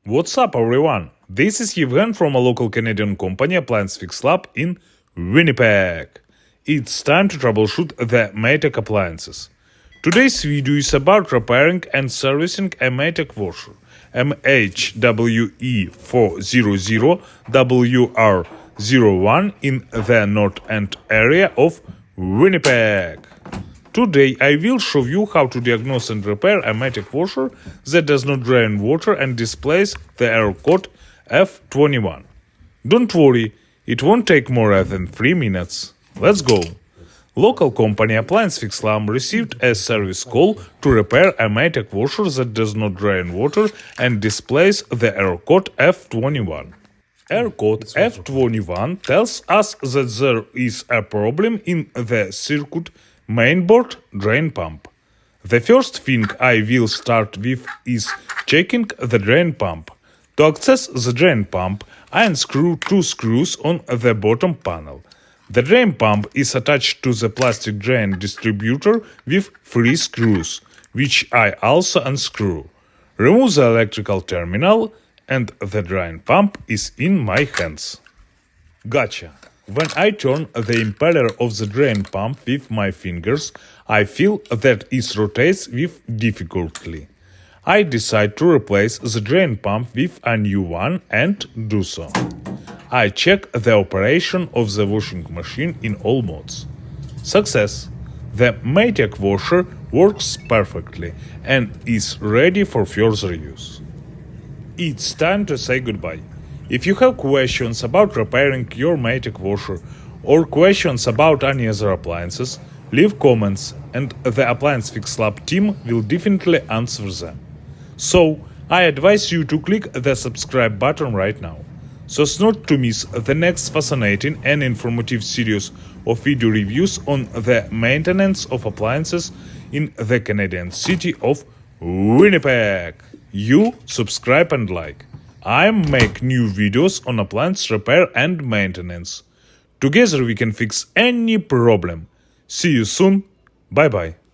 What's up, everyone? This is Yevgen from a local Canadian company, Appliance Fix Lab in Winnipeg. It's time to troubleshoot the Maytag appliances. Today's video is about repairing and servicing a Maytag washer, MHWE400WR01 in the North End area of Winnipeg. Today I will show you how to diagnose and repair a Maytag washer that does not drain water and displays the error code F21. Don't worry, it won't take more than 3 minutes. Let's go! Local company Appliance Fix Lab received a service call to repair a Maytag washer that does not drain water and displays the error code F21. Error code F21 tells us that there is a problem in the circuit mainboard drain pump. The first thing I will start with is checking the drain pump. To access the drain pump, I unscrew 2 screws on the bottom panel. The drain pump is attached to the plastic drain distributor with 3 screws, which I also unscrew. Remove the electrical terminal, and the drain pump is in my hands. Gotcha! When I turn the impeller of the drain pump with my fingers, I feel that it rotates with difficulty. I decide to replace the drain pump with a new one and do so. I check the operation of the washing machine in all modes. Success! The Maytag washer works perfectly and is ready for further use. It's time to say goodbye. If you have questions about repairing your Maytag washer or questions about any other appliances, leave comments and the Appliance Fix Lab team will definitely answer them. So, I advise you to click the subscribe button right now, so as not to miss the next fascinating and informative series of video reviews on the maintenance of appliances in the Canadian city of Winnipeg. You subscribe and like. I make new videos on appliance repair and maintenance. Together we can fix any problem. See you soon. Bye bye.